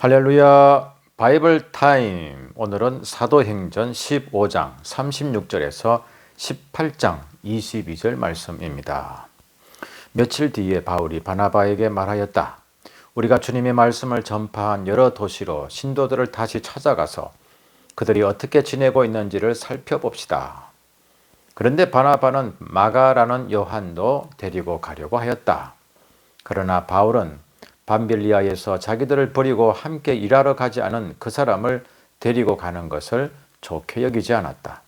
할렐루야. 바이블 타임. 오늘은 사도행전 15장 36절에서 18장 22절 말씀입니다. 며칠 뒤에 바울이 바나바에게 말하였다. 우리가 주님의 말씀을 전파한 여러 도시로 신도들을 다시 찾아가서 그들이 어떻게 지내고 있는지를 살펴봅시다. 그런데 바나바는 마가라는 요한도 데리고 가려고 하였다. 그러나 바울은 밤빌리아에서 자기들을 버리고 함께 일하러 가지 않은 그 사람을 데리고 가는 것을 좋게 여기지 않았다.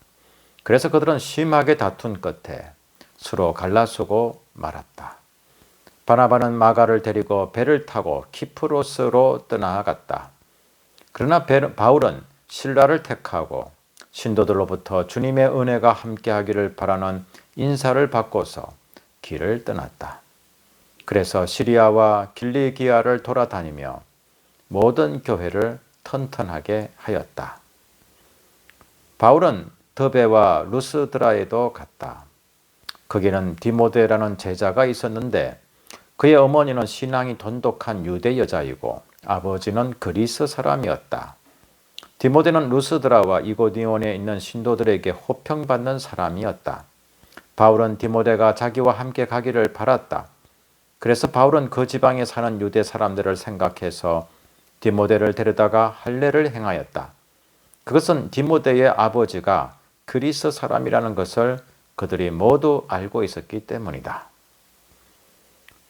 그래서 그들은 심하게 다툰 끝에 서로 갈라서고 말았다. 바나바는 마가를 데리고 배를 타고 키프로스로 떠나갔다. 그러나 바울은 실라를 택하고 신도들로부터 주님의 은혜가 함께하기를 바라는 인사를 받고서 길을 떠났다. 그래서 시리아와 길리기아를 돌아다니며 모든 교회를 튼튼하게 하였다. 바울은 더베와 루스드라에도 갔다. 거기는 디모데라는 제자가 있었는데 그의 어머니는 신앙이 돈독한 유대 여자이고 아버지는 그리스 사람이었다. 디모데는 루스드라와 이고니온에 있는 신도들에게 호평받는 사람이었다. 바울은 디모데가 자기와 함께 가기를 바랐다. 그래서 바울은 그 지방에 사는 유대 사람들을 생각해서 디모데를 데려다가 할례를 행하였다. 그것은 디모데의 아버지가 그리스 사람이라는 것을 그들이 모두 알고 있었기 때문이다.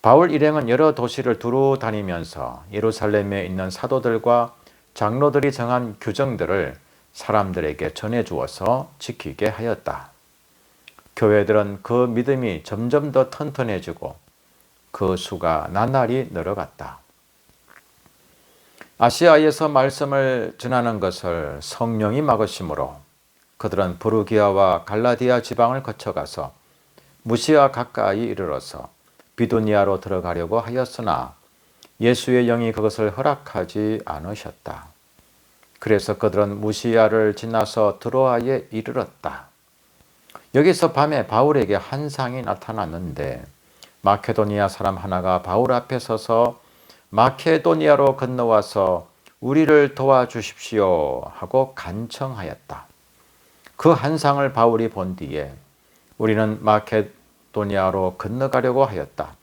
바울 일행은 여러 도시를 두루 다니면서 예루살렘에 있는 사도들과 장로들이 정한 규정들을 사람들에게 전해주어서 지키게 하였다. 교회들은 그 믿음이 점점 더 튼튼해지고 그 수가 나날이 늘어갔다. 아시아에서 말씀을 전하는 것을 성령이 막으심으로 그들은 부르기아와 갈라디아 지방을 거쳐가서 무시아 가까이 이르러서 비두니아로 들어가려고 하였으나 예수의 영이 그것을 허락하지 않으셨다. 그래서 그들은 무시아를 지나서 드로아에 이르렀다. 여기서 밤에 바울에게 환상이 나타났는데 마케도니아 사람 하나가 바울 앞에 서서 마케도니아로 건너와서 우리를 도와주십시오 하고 간청하였다. 그 환상을 바울이 본 뒤에 우리는 마케도니아로 건너가려고 하였다.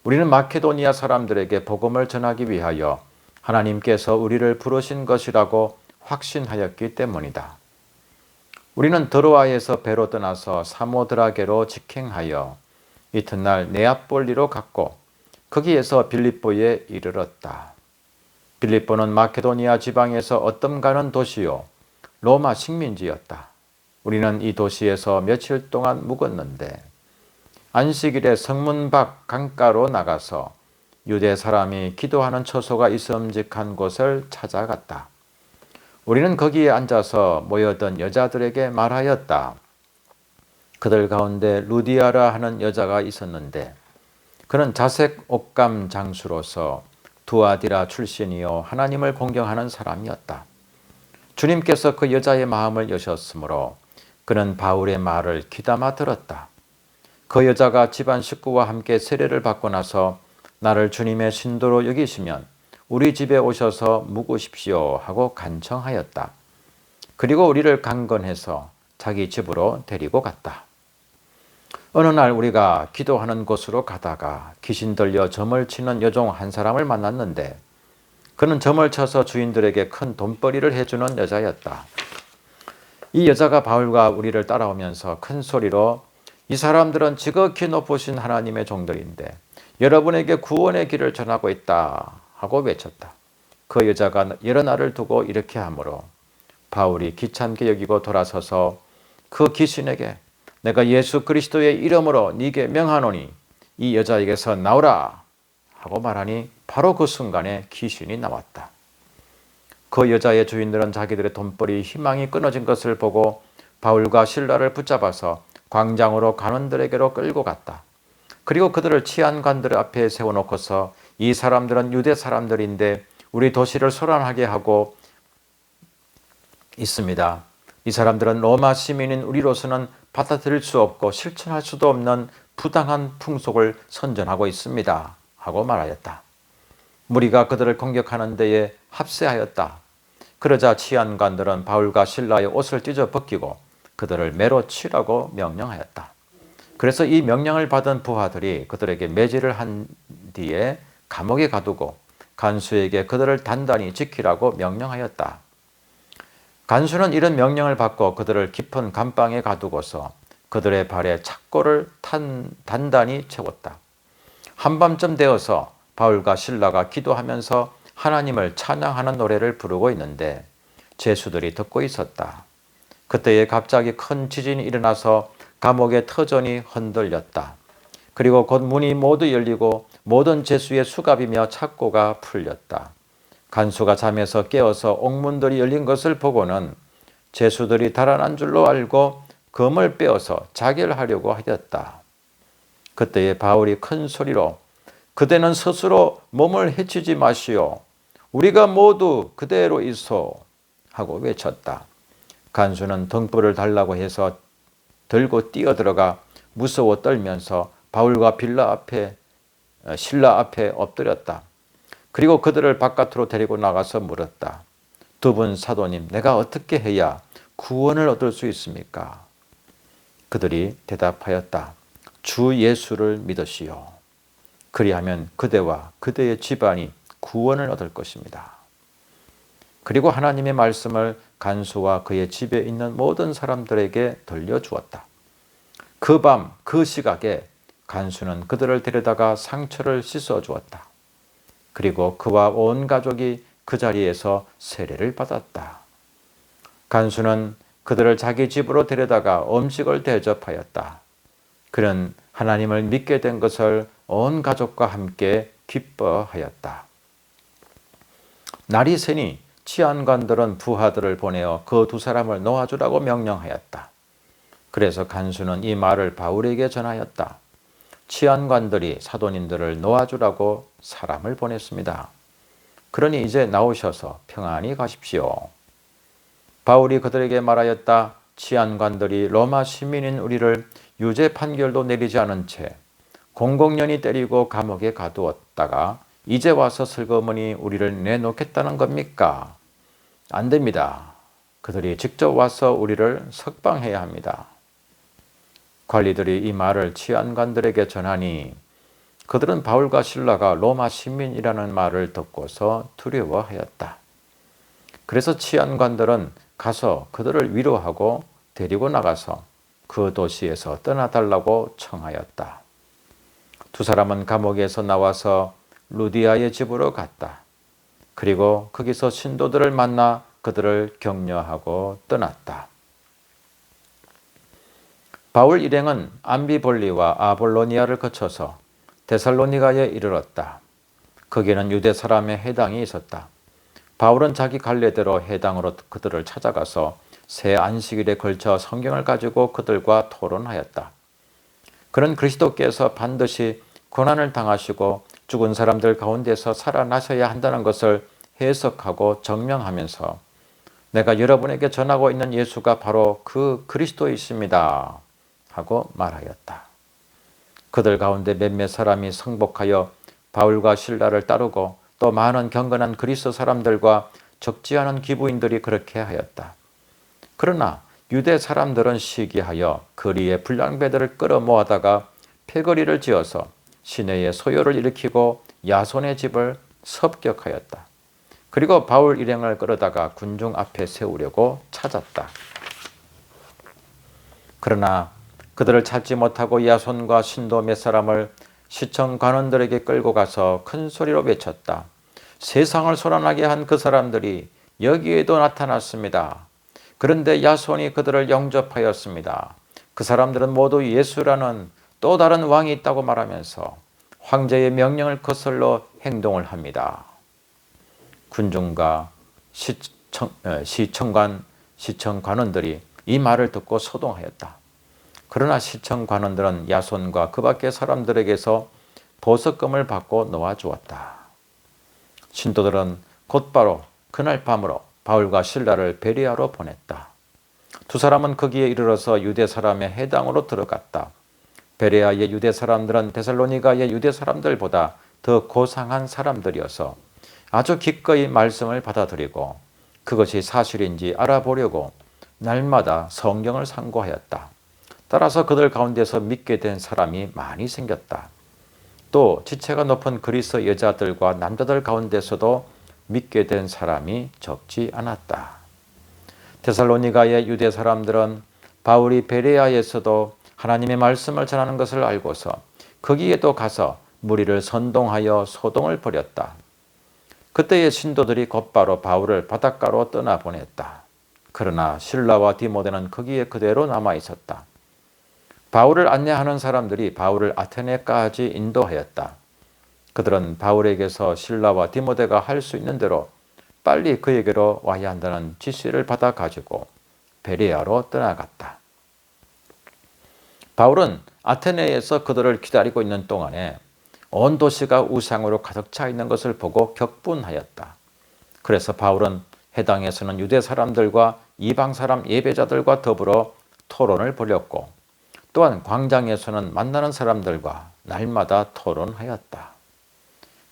우리는 마케도니아 사람들에게 복음을 전하기 위하여 하나님께서 우리를 부르신 것이라고 확신하였기 때문이다. 우리는 드로아에서 배로 떠나서 사모드라게로 직행하여 이튿날 네아폴리로 갔고 거기에서 빌립보에 이르렀다. 빌립보는 마케도니아 지방에서 어뜸가는 도시요 로마 식민지였다. 우리는 이 도시에서 며칠 동안 묵었는데 안식일에 성문 밖 강가로 나가서 유대 사람이 기도하는 처소가 있음직한 곳을 찾아갔다. 우리는 거기에 앉아서 모여든 여자들에게 말하였다. 그들 가운데 루디아라 하는 여자가 있었는데 그는 자색 옥감 장수로서 두아디라 출신이요 하나님을 공경하는 사람이었다. 주님께서 그 여자의 마음을 여셨으므로 그는 바울의 말을 귀담아 들었다. 그 여자가 집안 식구와 함께 세례를 받고 나서 나를 주님의 신도로 여기시면 우리 집에 오셔서 묵으십시오 하고 간청하였다. 그리고 우리를 강건해서 자기 집으로 데리고 갔다. 어느 날 우리가 기도하는 곳으로 가다가 귀신 들려 점을 치는 여종 한 사람을 만났는데 그는 점을 쳐서 주인들에게 큰 돈벌이를 해주는 여자였다. 이 여자가 바울과 우리를 따라오면서 큰 소리로 이 사람들은 지극히 높으신 하나님의 종들인데 여러분에게 구원의 길을 전하고 있다 하고 외쳤다. 그 여자가 여러 날을 두고 이렇게 하므로 바울이 귀찮게 여기고 돌아서서 그 귀신에게 내가 예수 그리스도의 이름으로 네게 명하노니 이 여자에게서 나오라 하고 말하니 바로 그 순간에 귀신이 나왔다. 그 여자의 주인들은 자기들의 돈벌이 희망이 끊어진 것을 보고 바울과 실라를 붙잡아서 광장으로 관원들에게로 끌고 갔다. 그리고 그들을 치안관들 앞에 세워놓고서 이 사람들은 유대 사람들인데 우리 도시를 소란하게 하고 있습니다. 이 사람들은 로마 시민인 우리로서는 받아들일 수 없고 실천할 수도 없는 부당한 풍속을 선전하고 있습니다 하고 말하였다. 무리가 그들을 공격하는 데에 합세하였다. 그러자 치안관들은 바울과 실라의 옷을 찢어 벗기고 그들을 매로 치라고 명령하였다. 그래서 이 명령을 받은 부하들이 그들에게 매질을 한 뒤에 감옥에 가두고 간수에게 그들을 단단히 지키라고 명령하였다. 간수는 이런 명령을 받고 그들을 깊은 감방에 가두고서 그들의 발에 착고를 단단히 채웠다. 한밤쯤 되어서 바울과 실라가 기도하면서 하나님을 찬양하는 노래를 부르고 있는데 죄수들이 듣고 있었다. 그때에 갑자기 큰 지진이 일어나서 감옥의 터전이 흔들렸다. 그리고 곧 문이 모두 열리고 모든 죄수의 수갑이며 착고가 풀렸다. 간수가 잠에서 깨어서 옥문들이 열린 것을 보고는 죄수들이 달아난 줄로 알고 검을 빼어서 자결하려고 하였다. 그때에 바울이 큰 소리로 그대는 스스로 몸을 해치지 마시오. 우리가 모두 그대로 있어 하고 외쳤다. 간수는 등불을 달라고 해서 들고 뛰어들어가 무서워 떨면서 바울과 실라 앞에 엎드렸다. 그리고 그들을 바깥으로 데리고 나가서 물었다. 두 분 사도님, 내가 어떻게 해야 구원을 얻을 수 있습니까? 그들이 대답하였다. 주 예수를 믿으시오. 그리하면 그대와 그대의 집안이 구원을 얻을 것입니다. 그리고 하나님의 말씀을 간수와 그의 집에 있는 모든 사람들에게 들려주었다. 그 밤 그 시각에 간수는 그들을 데려다가 상처를 씻어주었다. 그리고 그와 온 가족이 그 자리에서 세례를 받았다. 간수는 그들을 자기 집으로 데려다가 음식을 대접하였다. 그는 하나님을 믿게 된 것을 온 가족과 함께 기뻐하였다. 날이 새니 치안관들은 부하들을 보내어 그 두 사람을 놓아주라고 명령하였다. 그래서 간수는 이 말을 바울에게 전하였다. 치안관들이 사도님들을 놓아주라고 사람을 보냈습니다. 그러니 이제 나오셔서 평안히 가십시오. 바울이 그들에게 말하였다. 치안관들이 로마 시민인 우리를 유죄 판결도 내리지 않은 채 공공연히 때리고 감옥에 가두었다가 이제 와서 슬그머니 우리를 내놓겠다는 겁니까? 안 됩니다. 그들이 직접 와서 우리를 석방해야 합니다. 관리들이 이 말을 치안관들에게 전하니 그들은 바울과 실라가 로마 시민이라는 말을 듣고서 두려워하였다. 그래서 치안관들은 가서 그들을 위로하고 데리고 나가서 그 도시에서 떠나달라고 청하였다. 두 사람은 감옥에서 나와서 루디아의 집으로 갔다. 그리고 거기서 신도들을 만나 그들을 격려하고 떠났다. 바울 일행은 암비볼리와 아볼로니아를 거쳐서 데살로니가에 이르렀다. 거기에는 유대 사람의 회당이 있었다. 바울은 자기 갈래대로 회당으로 그들을 찾아가서 새 안식일에 걸쳐 성경을 가지고 그들과 토론하였다. 그는 그리스도께서 반드시 고난을 당하시고 죽은 사람들 가운데서 살아나셔야 한다는 것을 해석하고 증명하면서 내가 여러분에게 전하고 있는 예수가 바로 그 그리스도이십니다 하고 말하였다. 그들 가운데 몇몇 사람이 성복하여 바울과 실라를 따르고 또 많은 경건한 그리스 사람들과 적지 않은 기부인들이 그렇게 하였다. 그러나 유대 사람들은 시기하여 거리에 불량배들을 끌어모아다가 패거리를 지어서 시내에 소요를 일으키고 야손의 집을 습격하였다. 그리고 바울 일행을 끌어다가 군중 앞에 세우려고 찾았다. 그러나 그들을 찾지 못하고 야손과 신도 몇 사람을 시청 관원들에게 끌고 가서 큰 소리로 외쳤다. 세상을 소란하게 한 그 사람들이 여기에도 나타났습니다. 그런데 야손이 그들을 영접하였습니다. 그 사람들은 모두 예수라는 또 다른 왕이 있다고 말하면서 황제의 명령을 거슬러 행동을 합니다. 군중과 시청관원들이 이 말을 듣고 소동하였다. 그러나 시청관원들은 야손과 그 밖의 사람들에게서 보석금을 받고 놓아주었다. 신도들은 곧바로 그날 밤으로 바울과 실라를 베레아로 보냈다. 두 사람은 거기에 이르러서 유대 사람의 회당으로 들어갔다. 베레아의 유대 사람들은 데살로니가의 유대 사람들보다 더 고상한 사람들이어서 아주 기꺼이 말씀을 받아들이고 그것이 사실인지 알아보려고 날마다 성경을 상고하였다. 따라서 그들 가운데서 믿게 된 사람이 많이 생겼다. 또 지체가 높은 그리스 여자들과 남자들 가운데서도 믿게 된 사람이 적지 않았다. 데살로니가의 유대 사람들은 바울이 베레아에서도 하나님의 말씀을 전하는 것을 알고서 거기에도 가서 무리를 선동하여 소동을 벌였다. 그때의 신도들이 곧바로 바울을 바닷가로 떠나보냈다. 그러나 실라와 디모데는 거기에 그대로 남아 있었다. 바울을 안내하는 사람들이 바울을 아테네까지 인도하였다. 그들은 바울에게서 실라와 디모데가 할 수 있는 대로 빨리 그에게로 와야 한다는 지시를 받아 가지고 베레아로 떠나갔다. 바울은 아테네에서 그들을 기다리고 있는 동안에 온 도시가 우상으로 가득 차 있는 것을 보고 격분하였다. 그래서 바울은 해당에서는 유대 사람들과 이방 사람 예배자들과 더불어 토론을 벌였고 또한 광장에서는 만나는 사람들과 날마다 토론하였다.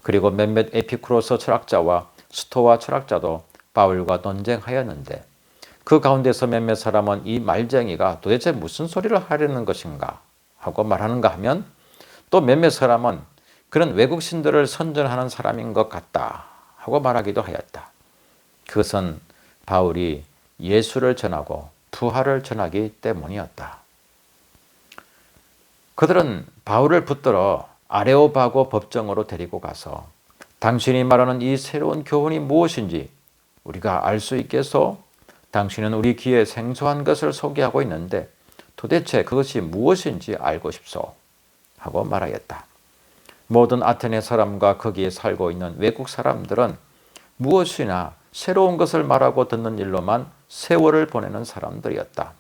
그리고 몇몇 에피쿠로스 철학자와 스토아 철학자도 바울과 논쟁하였는데 그 가운데서 몇몇 사람은 이 말쟁이가 도대체 무슨 소리를 하려는 것인가 하고 말하는가 하면 또 몇몇 사람은 그런 외국 신들을 선전하는 사람인 것 같다 하고 말하기도 하였다. 그것은 바울이 예수를 전하고 부활을 전하기 때문이었다. 그들은 바울을 붙들어 아레오바고 법정으로 데리고 가서 당신이 말하는 이 새로운 교훈이 무엇인지 우리가 알 수 있겠소? 당신은 우리 귀에 생소한 것을 소개하고 있는데 도대체 그것이 무엇인지 알고 싶소 하고 말하였다. 모든 아테네 사람과 거기에 살고 있는 외국 사람들은 무엇이나 새로운 것을 말하고 듣는 일로만 세월을 보내는 사람들이었다.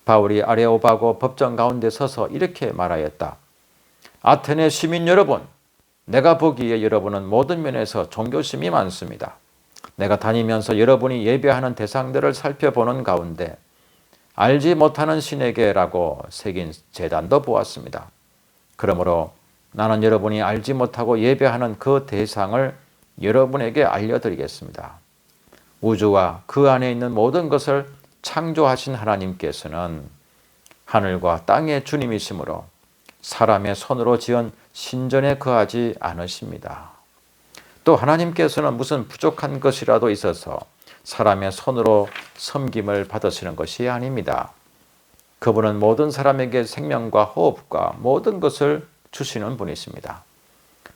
바울이 아레오바고 법정 가운데 서서 이렇게 말하였다. 아테네 시민 여러분, 내가 보기에 여러분은 모든 면에서 종교심이 많습니다. 내가 다니면서 여러분이 예배하는 대상들을 살펴보는 가운데 알지 못하는 신에게라고 새긴 제단도 보았습니다. 그러므로 나는 여러분이 알지 못하고 예배하는 그 대상을 여러분에게 알려드리겠습니다. 우주와 그 안에 있는 모든 것을 창조하신 하나님께서는 하늘과 땅의 주님이시므로 사람의 손으로 지은 신전에 거하지 않으십니다. 또 하나님께서는 무슨 부족한 것이라도 있어서 사람의 손으로 섬김을 받으시는 것이 아닙니다. 그분은 모든 사람에게 생명과 호흡과 모든 것을 주시는 분이십니다.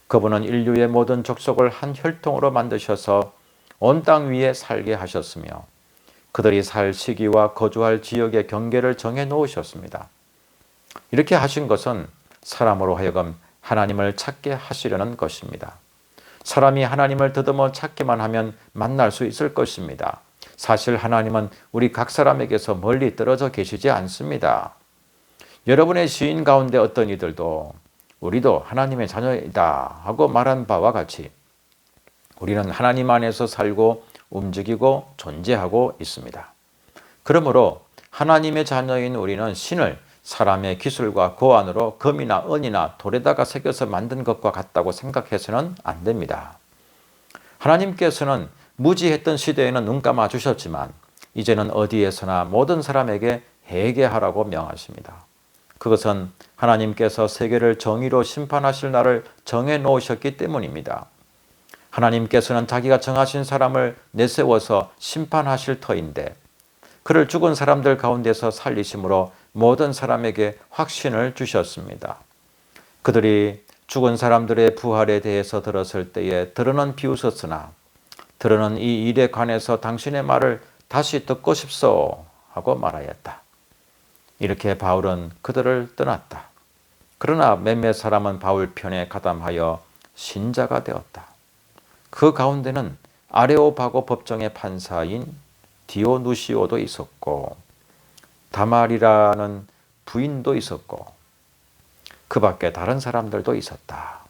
그분은 인류의 모든 족속을 한 혈통으로 만드셔서 온 땅 위에 살게 하셨으며 그들이 살 시기와 거주할 지역의 경계를 정해 놓으셨습니다. 이렇게 하신 것은 사람으로 하여금 하나님을 찾게 하시려는 것입니다. 사람이 하나님을 더듬어 찾기만 하면 만날 수 있을 것입니다. 사실 하나님은 우리 각 사람에게서 멀리 떨어져 계시지 않습니다. 여러분의 시인 가운데 어떤 이들도 우리도 하나님의 자녀이다 하고 말한 바와 같이 우리는 하나님 안에서 살고 움직이고 존재하고 있습니다. 그러므로 하나님의 자녀인 우리는 신을 사람의 기술과 고안으로 금이나 은이나 돌에다가 새겨서 만든 것과 같다고 생각해서는 안 됩니다. 하나님께서는 무지했던 시대에는 눈 감아 주셨지만 이제는 어디에서나 모든 사람에게 회개하라고 명하십니다. 그것은 하나님께서 세계를 정의로 심판하실 날을 정해 놓으셨기 때문입니다. 하나님께서는 자기가 정하신 사람을 내세워서 심판하실 터인데 그를 죽은 사람들 가운데서 살리심으로 모든 사람에게 확신을 주셨습니다. 그들이 죽은 사람들의 부활에 대해서 들었을 때에 들어는 비웃었으나 들어는 이 일에 관해서 당신의 말을 다시 듣고 싶소 하고 말하였다. 이렇게 바울은 그들을 떠났다. 그러나 몇몇 사람은 바울 편에 가담하여 신자가 되었다. 그 가운데는 아레오바고 법정의 판사인 디오누시오도 있었고 다말이라는 부인도 있었고 그 밖에 다른 사람들도 있었다.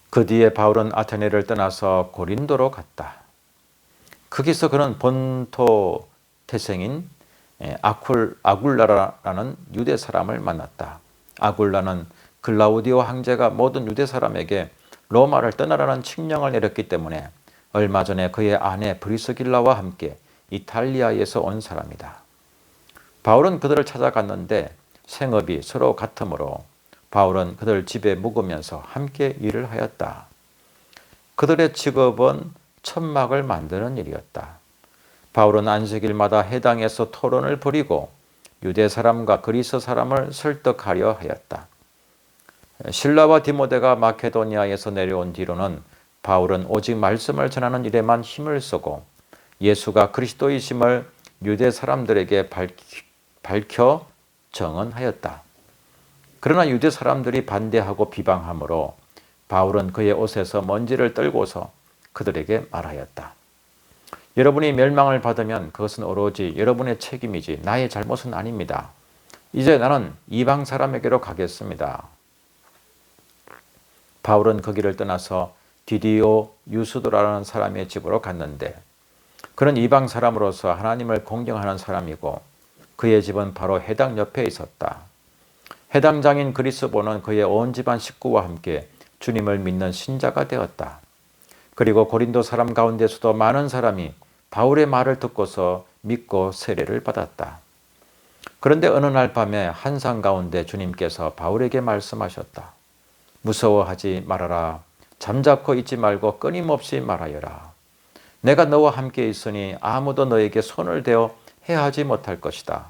그 뒤에 바울은 아테네를 떠나서 고린도로 갔다. 거기서 그는 본토 태생인 아굴라라는 유대 사람을 만났다. 아굴라는 글라우디오 황제가 모든 유대 사람에게 로마를 떠나라는 칙령을 내렸기 때문에 얼마 전에 그의 아내 브리스길라와 함께 이탈리아에서 온 사람이다. 바울은 그들을 찾아갔는데 생업이 서로 같으므로 바울은 그들 집에 묵으면서 함께 일을 하였다. 그들의 직업은 천막을 만드는 일이었다. 바울은 안식일마다 해당에서 토론을 벌이고 유대 사람과 그리스 사람을 설득하려 하였다. 실라와 디모데가 마케도니아에서 내려온 뒤로는 바울은 오직 말씀을 전하는 일에만 힘을 쓰고 예수가 그리스도이심을 유대 사람들에게 밝혀 정언하였다. 그러나 유대 사람들이 반대하고 비방하므로 바울은 그의 옷에서 먼지를 떨고서 그들에게 말하였다. 여러분이 멸망을 받으면 그것은 오로지 여러분의 책임이지 나의 잘못은 아닙니다. 이제 나는 이방 사람에게로 가겠습니다. 바울은 그 길을 떠나서 디디오 유스도라는 사람의 집으로 갔는데 그는 이방 사람으로서 하나님을 공경하는 사람이고 그의 집은 바로 해당 옆에 있었다. 해당장인 그리스보는 그의 온 집안 식구와 함께 주님을 믿는 신자가 되었다. 그리고 고린도 사람 가운데서도 많은 사람이 바울의 말을 듣고서 믿고 세례를 받았다. 그런데 어느 날 밤에 한상 가운데 주님께서 바울에게 말씀하셨다. 무서워하지 말아라. 잠자코 있지 말고 끊임없이 말하여라. 내가 너와 함께 있으니 아무도 너에게 손을 대어 해하지 못할 것이다.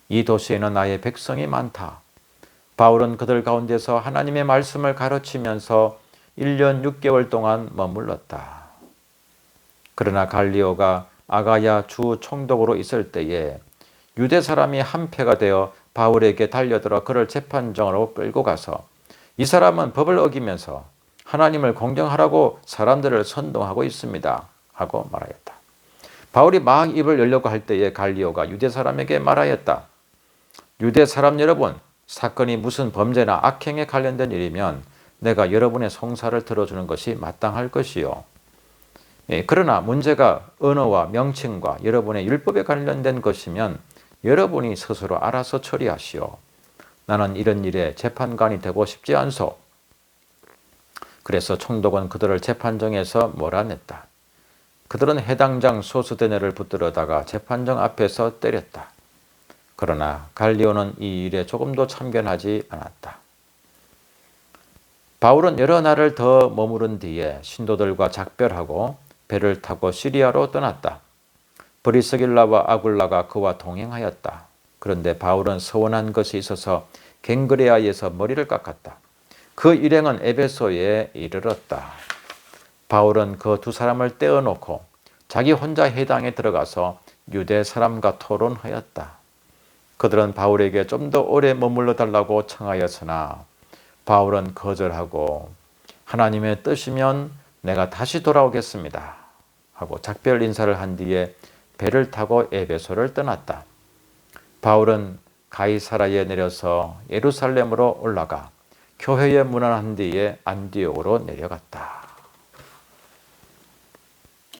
이 도시에는 나의 백성이 많다. 바울은 그들 가운데서 하나님의 말씀을 가르치면서 1년 6개월 동안 머물렀다. 그러나 갈리오가 아가야 주 총독으로 있을 때에 유대 사람이 한패가 되어 바울에게 달려들어 그를 재판정으로 끌고 가서 이 사람은 법을 어기면서 하나님을 공경하라고 사람들을 선동하고 있습니다. 하고 말하였다. 바울이 막 입을 열려고 할 때에 갈리오가 유대 사람에게 말하였다. 유대 사람 여러분, 사건이 무슨 범죄나 악행에 관련된 일이면 내가 여러분의 송사를 들어주는 것이 마땅할 것이요. 그러나 문제가 언어와 명칭과 여러분의 율법에 관련된 것이면 여러분이 스스로 알아서 처리하시오. 나는 이런 일에 재판관이 되고 싶지 않소. 그래서 총독은 그들을 재판정에서 몰아냈다. 그들은 해당장 소수대뇌를 붙들어다가 재판정 앞에서 때렸다. 그러나 갈리오는 이 일에 조금도 참견하지 않았다. 바울은 여러 날을 더 머무른 뒤에 신도들과 작별하고 배를 타고 시리아로 떠났다. 브리스길라와 아굴라가 그와 동행하였다. 그런데 바울은 서운한 것이 있어서 갱그레아에서 머리를 깎았다. 그 일행은 에베소에 이르렀다. 바울은 그 두 사람을 떼어놓고 자기 혼자 해당에 들어가서 유대 사람과 토론하였다. 그들은 바울에게 좀 더 오래 머물러 달라고 청하였으나 바울은 거절하고 하나님의 뜻이면 내가 다시 돌아오겠습니다 하고 작별 인사를 한 뒤에 배를 타고 에베소를 떠났다. 바울은 가이사라에 내려서 예루살렘으로 올라가 교회에 문안한 뒤에 안디옥으로 내려갔다.